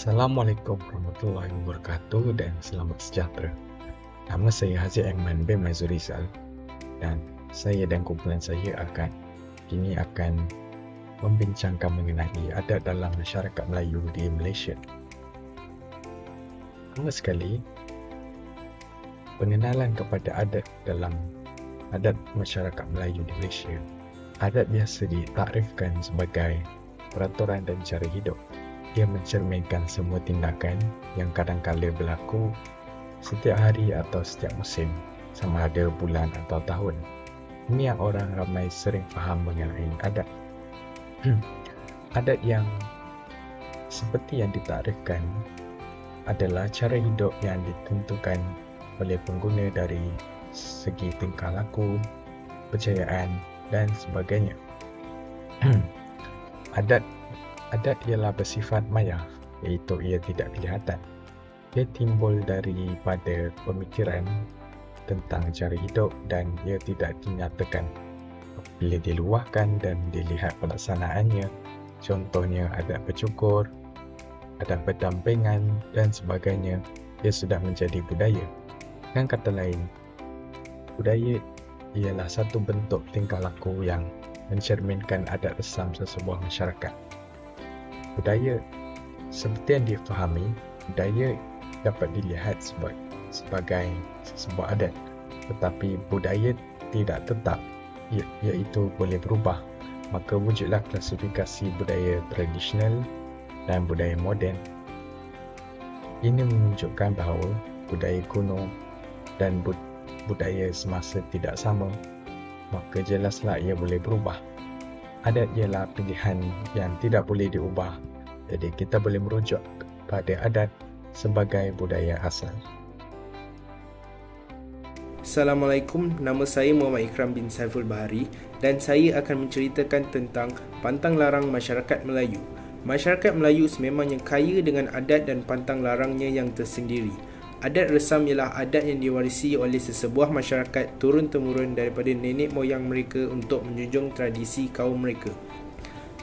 Assalamualaikum warahmatullahi wabarakatuh dan selamat sejahtera. Nama saya Haji Ahmad bin Maizul Rizal dan saya dan kumpulan saya kini akan membincangkan mengenai adat dalam masyarakat Melayu di Malaysia. Pertama sekali, pengenalan kepada adat dalam adat masyarakat Melayu di Malaysia. Adat biasa ditakrifkan sebagai peraturan dan cara hidup. Ia mencerminkan semua tindakan yang kadang-kala berlaku setiap hari atau setiap musim, sama ada bulan atau tahun. Ini yang orang ramai sering faham mengenai adat. Adat yang seperti yang ditakrifkan adalah cara hidup yang ditentukan oleh pengguna dari segi tingkah laku, kepercayaan dan sebagainya. Adat ialah bersifat maya, iaitu ia tidak kelihatan. Ia timbul daripada pemikiran tentang cara hidup dan ia tidak dinyatakan. Bila diluahkan dan dilihat pelaksanaannya, contohnya adat bercukur, adat berdampingan dan sebagainya, ia sudah menjadi budaya. Dengan kata lain, budaya ialah satu bentuk tingkah laku yang mencerminkan adat resam sesebuah masyarakat. Budaya seperti yang difahami, budaya dapat dilihat sebagai sebuah adat, tetapi budaya tidak tetap, iaitu boleh berubah. Maka wujudlah klasifikasi budaya tradisional dan budaya moden. Ini menunjukkan bahawa budaya kuno dan budaya semasa tidak sama, maka jelaslah ia boleh berubah. Adat ialah pilihan yang tidak boleh diubah, jadi kita boleh merujuk pada adat sebagai budaya asal. Assalamualaikum, nama saya Muhammad Ikram bin Saiful Bahari dan saya akan menceritakan tentang pantang larang masyarakat Melayu. Masyarakat Melayu sememangnya kaya dengan adat dan pantang larangnya yang tersendiri. Adat resam ialah adat yang diwarisi oleh sesebuah masyarakat turun-temurun daripada nenek moyang mereka untuk menjunjung tradisi kaum mereka.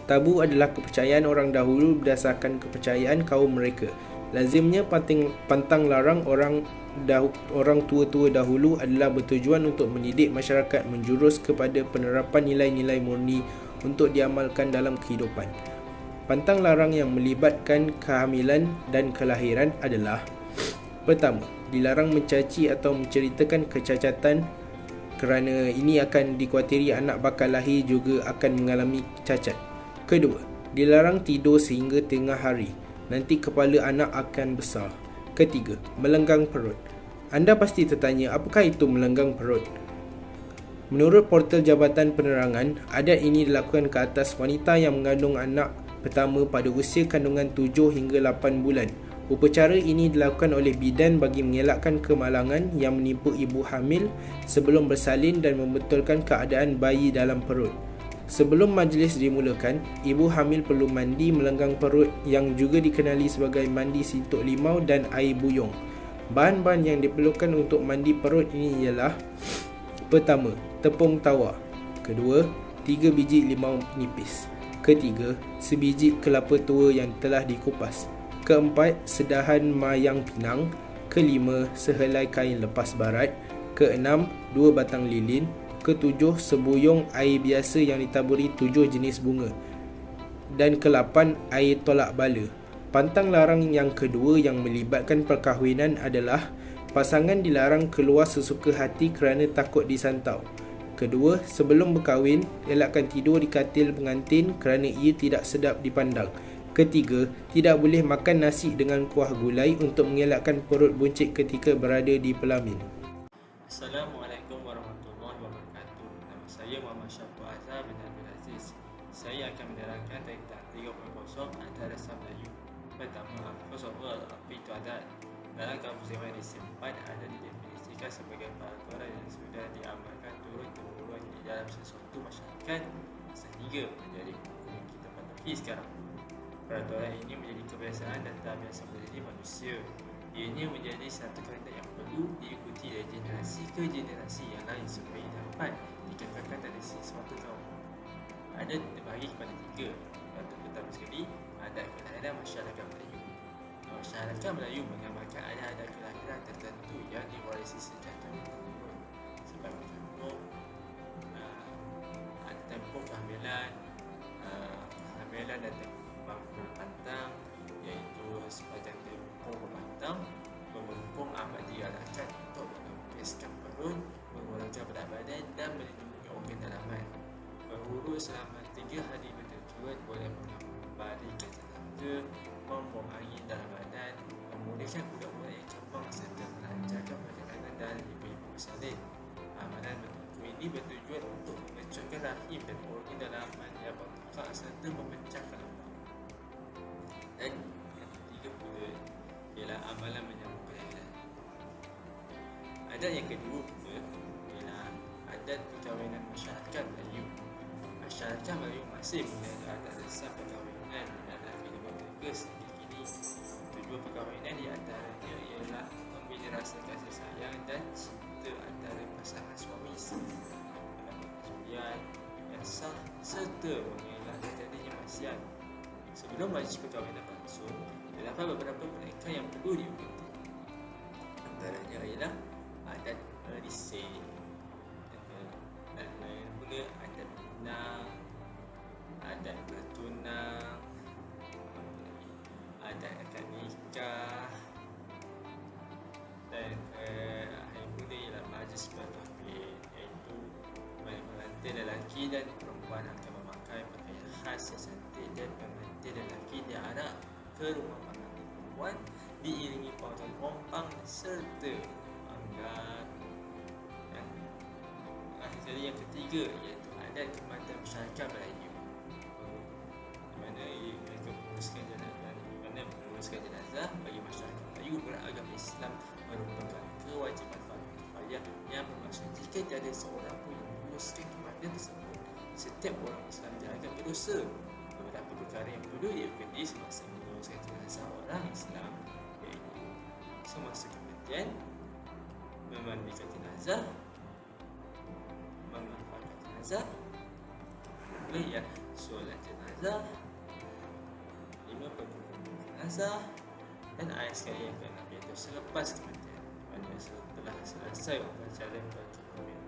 Tabu adalah kepercayaan orang dahulu berdasarkan kepercayaan kaum mereka. Lazimnya pantang larang orang tua-tua dahulu adalah bertujuan untuk mendidik masyarakat menjurus kepada penerapan nilai-nilai murni untuk diamalkan dalam kehidupan. Pantang larang yang melibatkan kehamilan dan kelahiran adalah: pertama, dilarang mencaci atau menceritakan kecacatan kerana ini akan dikuatiri anak bakal lahir juga akan mengalami cacat. Kedua, dilarang tidur sehingga tengah hari, nanti kepala anak akan besar. Ketiga, melenggang perut. Anda pasti tertanya, apakah itu melenggang perut? Menurut portal Jabatan Penerangan, adat ini dilakukan ke atas wanita yang mengandung anak pertama pada usia kandungan 7 hingga 8 bulan. Upacara ini dilakukan oleh bidan bagi mengelakkan kemalangan yang menimpa ibu hamil sebelum bersalin dan membetulkan keadaan bayi dalam perut. Sebelum majlis dimulakan, ibu hamil perlu mandi melenggang perut yang juga dikenali sebagai mandi sintuk limau dan air buyung. Bahan-bahan yang diperlukan untuk mandi perut ini ialah: pertama, tepung tawar. Kedua, 3 biji limau nipis. Ketiga, sebiji kelapa tua yang telah dikupas. Keempat, sedahan mayang pinang. Kelima, sehelai kain lepas barat. Keenam, 2 batang lilin. Ketujuh, sebuyung air biasa yang ditaburi 7 jenis bunga. Dan ke-8, air tolak bala. Pantang larang yang kedua yang melibatkan perkahwinan adalah: pasangan dilarang keluar sesuka hati kerana takut disantau. Kedua, sebelum berkahwin, elakkan tidur di katil pengantin kerana ia tidak sedap dipandang. Ketiga, tidak boleh makan nasi dengan kuah gulai untuk mengelakkan perut buncit ketika berada di pelamin. Assalamualaikum warahmatullahi wabarakatuh. Nama saya Muhammad Syaful Azhar bin Abdul Aziz. Saya akan menerangkan tentang 3.0 adat resam Melayu. Pertama, apa itu adat? Dalam kamus Dewan Edisi 4, adat didefinisikan sebagai peraturan yang sudah diamalkan turun-temurun di dalam sesuatu masyarakat sehingga menjadi hukum yang kita patuhi sekarang. Peraturan ini menjadi kebiasaan dan terbiasa menjadi manusia. Ianya menjadi satu kaedah yang perlu diikuti dari generasi ke generasi yang lain supaya dapat dikatakan tradisi suatu kaum. Adat terbahagi kepada 3. Pertama sekali, adat kelahiran masyarakat Melayu. Masyarakat Melayu mengamalkan adat-adat kelahiran tertentu yang diwarisi sejak turun-temurun, sebagai contoh tempoh kehamilan dan tempoh berpantang, iaitu sepanjang tempoh berpantang, pembengkung amat diarahkan untuk mengempiskan perut, mengurangkan berat badan dan melindungi organ dalaman. Berurus selama 3 hari berturut-turut boleh mengembalikan tenaga, membuang angin dalam badan, memulihkan urat-urat yang kembang serta melancarkan perjalanan darah ibu-ibu bersalin. Amalan bertujuan ini bertujuan untuk mengecutkan rahim dan organ dalaman yang bertukar serta memecahkan lubang. Dan yang ketiga pula ialah amalan menyambut kelahiran. Adat yang kedua pula ialah adat perkahwinan masyarakat Melayu. Masyarakat Melayu masih menggunakan adat resam perkahwinan dalam kehidupan mereka sehingga kini. Tujuan perkahwinan di antaranya ialah membina rasa kasih sayang dan cinta antara pasangan suami isteri, persolian yang sah serta mengelak terjadinya maksiat. Sebelum majlis perkahwinan berlangsung, terdapat beberapa perenggan yang perlu diikuti. Antaranya ialah adat merisik, dan lain pula adat menang, adat bertunang, adat akad nikah, dan akhir pula ialah majlis berkahwin, iaitu pengantin lelaki dan perempuan akan memakai pakaian khas yang cantik dan pengantin lelaki diarak ke rumah pengantin perempuan diiringi pautan pompang serta anggar. Dan jadi yang ketiga iaitu adat kematian masyarakat Melayu, di mana mereka menguruskan jenazah bagi masyarakat Melayu beragama Islam merupakan kewajipan fardu kifayah yang bermaksud jika tiada seorang pun yang menguruskan kematian tersebut, setiap orang Islam dianggap berdosa. Beberapa perkara yang perlu diikuti semasa menguruskan jenazah orang Islam iaitu semasa kematian, memandikan jenazah, mengamalkan jenazah, ya, solat jenazah, 5 perkubur jenazah, dan ayat sekali yang ke-6 iaitu selepas kematian, mana setelah selesai upacara perkahwinan.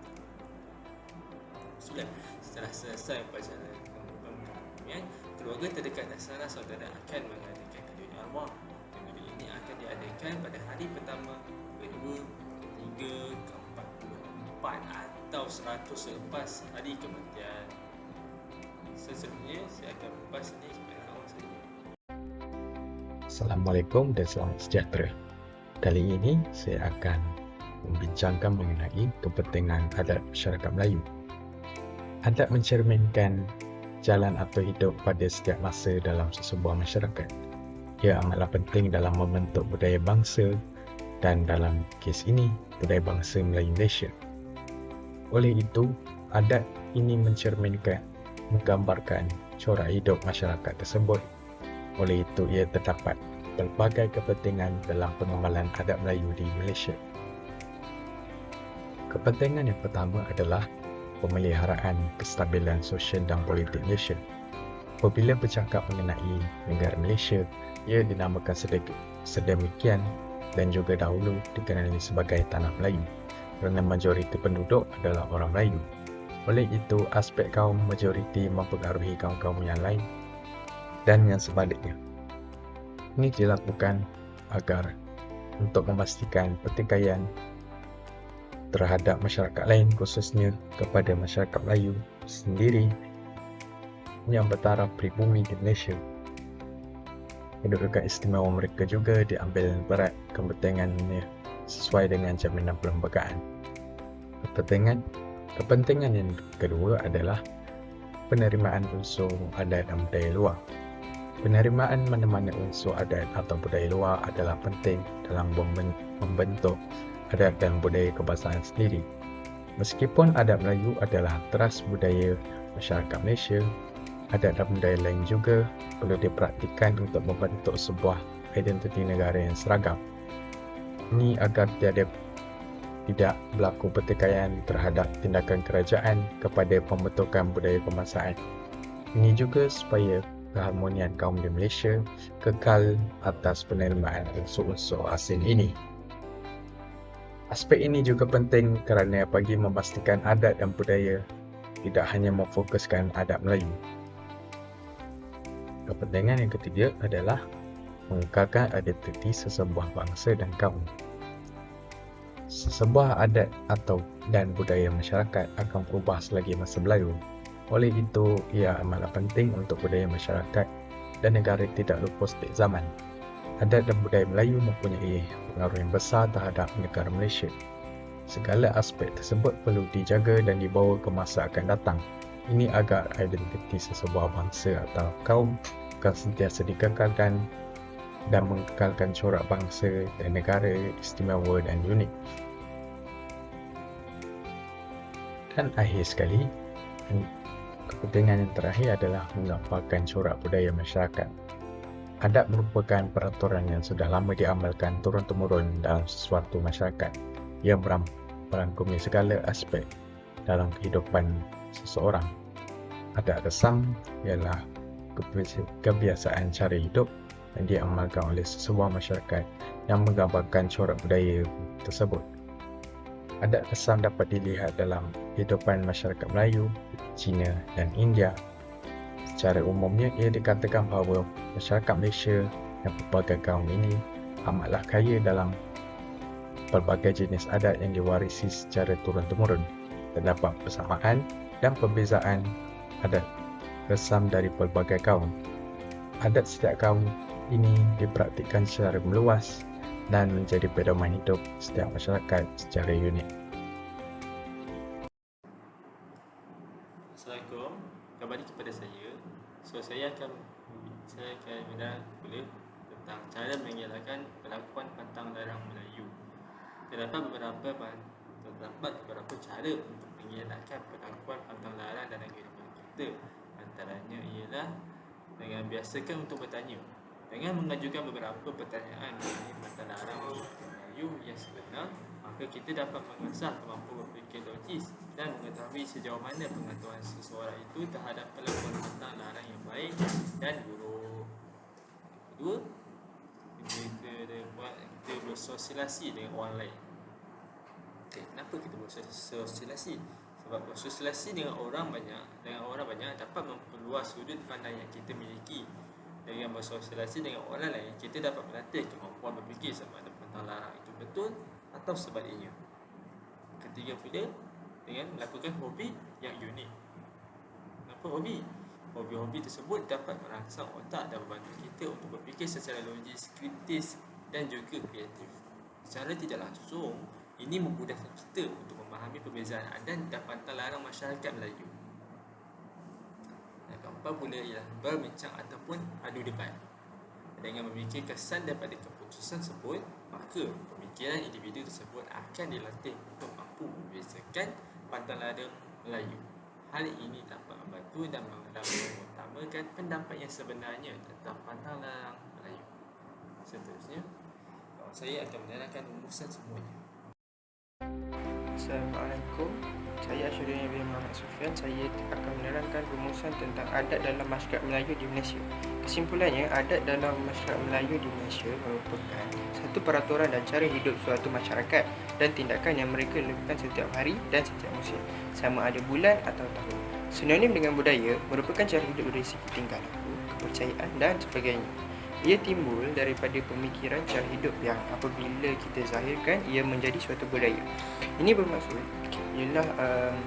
Setelah selesai upacara perkahwinan, keluarga terdekat dan sanak saudara akan mengadakan kedua arwah. Kedua ini akan diadakan pada hari pertama, kedua, ketiga, keempat, keempat atau 100 selepas hari kematian. Seterusnya saya akan membahas ini kepada awak saya. Assalamualaikum dan selamat sejahtera. Kali ini saya akan membincangkan mengenai kepentingan adat masyarakat Melayu. Adat mencerminkan jalan atau hidup pada setiap masa dalam sesebuah masyarakat. Ia amatlah penting dalam membentuk budaya bangsa dan dalam kes ini, budaya bangsa Melayu Malaysia. Oleh itu, adat ini menggambarkan corak hidup masyarakat tersebut. Oleh itu, ia terdapat pelbagai kepentingan dalam pengamalan adat Melayu di Malaysia. Kepentingan yang pertama adalah pemeliharaan kestabilan sosial dan politik Malaysia. Apabila bercakap mengenai negara Malaysia, ia dinamakan sedemikian dan juga dahulu dikenali sebagai tanah Melayu kerana majoriti penduduk adalah orang Melayu. Oleh itu, aspek kaum majoriti mempengaruhi kaum-kaum yang lain dan yang sebaliknya. Ini dilakukan agar untuk memastikan pertikaian terhadap masyarakat lain, khususnya kepada masyarakat Melayu sendiri yang bertaraf pribumi di Malaysia. Kedudukan istimewa mereka juga diambil berat kepentingannya sesuai dengan jaminan perlembagaan. Kepentingan yang kedua adalah penerimaan unsur adat dan budaya luar. Penerimaan mana-mana unsur adat atau budaya luar adalah penting dalam membentuk adat dan budaya kebangsaan sendiri. Meskipun adat Melayu adalah teras budaya masyarakat Malaysia, adat dan budaya lain juga perlu dipraktikkan untuk membentuk sebuah identiti negara yang seragam. Ini agar tidak berlaku pertikaian terhadap tindakan kerajaan kepada pembentukan budaya kebangsaan. Ini juga supaya keharmonian kaum di Malaysia kekal atas penerimaan unsur-unsur asing ini. Aspek ini juga penting kerana bagi memastikan adat dan budaya tidak hanya memfokuskan adat Melayu. Kepentingan yang ketiga adalah mengekalkan identiti sesebuah bangsa dan kaum. Sesebuah adat dan budaya masyarakat akan berubah selagi masa berlalu. Oleh itu, ia amatlah penting untuk budaya masyarakat dan negara tidak luput setiap zaman. Adat dan budaya Melayu mempunyai pengaruh yang besar terhadap negara Malaysia. Segala aspek tersebut perlu dijaga dan dibawa ke masa akan datang. Ini agar identiti sesebuah bangsa atau kaum akan sentiasa dikekalkan dan mengekalkan corak bangsa dan negara istimewa dan unik. Dan akhir sekali, kepentingan yang terakhir adalah menggambarkan corak budaya masyarakat. Adat merupakan peraturan yang sudah lama diamalkan turun-temurun dalam sesuatu masyarakat. Ia merangkumi segala aspek dalam kehidupan seseorang. Adat resam ialah kebiasaan cara hidup yang diamalkan oleh sesebuah masyarakat yang menggambarkan corak budaya tersebut. Adat resam dapat dilihat dalam kehidupan masyarakat Melayu, Cina dan India. Secara umumnya, ia dikatakan bahawa masyarakat Malaysia dan pelbagai kaum ini amatlah kaya dalam pelbagai jenis adat yang diwarisi secara turun-temurun. Terdapat persamaan dan perbezaan adat resam dari pelbagai kaum. Adat setiap kaum ini dipraktikkan secara meluas dan menjadi pedoman hidup setiap masyarakat secara unik. Assalamualaikum, kembali kepada saya. Saya akan menerangkan pula tentang cara mengelakkan perlakuan pantang larang Melayu. Terdapat beberapa cara untuk mengelakkan perlakuan pantang larang dalam kehidupan kita. Antaranya ialah dengan biasakan untuk bertanya, dengan mengajukan beberapa pertanyaan mengenai pantang larang Melayu yang sebenar, maka kita dapat mengasah kemampuan berfikir logis dan mengetahui sejauh mana pengetahuan seseorang itu terhadap perlakuan pantang larang yang baik dan buruk. Kedua, kita bersosialisasi dengan orang lain. Kenapa kita bersosialisasi? Sebab bersosialisasi dengan orang banyak dapat memperluas sudut pandang yang kita miliki. Dengan bersosialisasi dengan orang lain, kita dapat melatih kemampuan berfikir sama ada pantang larang itu betul atau sebaliknya. Ketiga pula, dengan melakukan hobi yang unik. Kenapa hobi? Hobi-hobi tersebut dapat merangsang otak dan membantu kita untuk berfikir secara logis, kritis dan juga kreatif. Secara tidak langsung, ini memudahkan kita untuk memahami perbezaan adat dan pantang larang masyarakat Melayu. Yang keempat pula ialah berbincang ataupun adu debat. Dengan memikir kesan daripada keputusan tersebut, maka pemikiran individu tersebut akan dilatih untuk mampu membezakan pantang larang Melayu. Hal ini dapat membantu dan mengutamakan pendapat yang sebenarnya tentang pantang larang Melayu. Seterusnya, saya akan menerangkan rumusan semuanya. Assalamualaikum, saya Asyuddin bin Muhammad Sufian. Saya akan menerangkan rumusan tentang adat dalam masyarakat Melayu di Malaysia. Kesimpulannya, adat dalam masyarakat Melayu di Malaysia merupakan satu peraturan dan cara hidup suatu masyarakat dan tindakan yang mereka lakukan setiap hari dan setiap musim, sama ada bulan atau tahun. Sinonim dengan budaya merupakan cara hidup dari segi tingkah laku, kepercayaan dan sebagainya. Ia timbul daripada pemikiran cara hidup yang apabila kita zahirkan, ia menjadi suatu budaya. Ini bermaksud ialah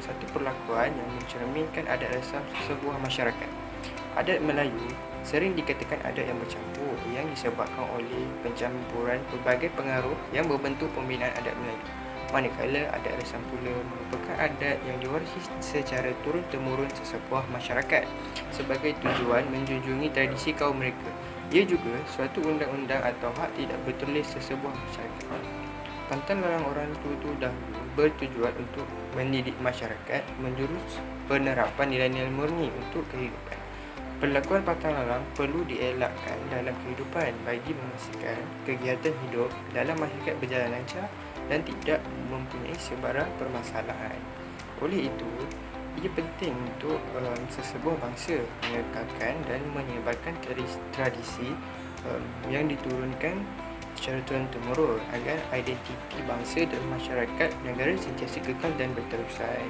satu perlakuan yang mencerminkan adat resam sebuah masyarakat. Adat Melayu sering dikatakan adat yang bercampur, yang disebabkan oleh pencampuran pelbagai pengaruh yang berbentuk pembinaan adat Melayu. Manakala adat resam pula merupakan adat yang diwarisi secara turun-temurun sesebuah masyarakat sebagai tujuan menjunjungi tradisi kaum mereka. Ia juga suatu undang-undang atau hak tidak bertulis sesebuah masyarakat. Pantang larang orang tua dahulu bertujuan untuk mendidik masyarakat menjurus penerapan nilai-nilai murni untuk kehidupan. Perlakuan pantang larang perlu dielakkan dalam kehidupan bagi memastikan kegiatan hidup dalam masyarakat berjalan lancar dan tidak mempunyai sebarang permasalahan. Oleh itu, Ia penting untuk sesebuah bangsa mengekalkan dan menyebarkan tradisi yang diturunkan secara turun-temurun agar identiti bangsa dan masyarakat negara sentiasa kekal dan berterusan.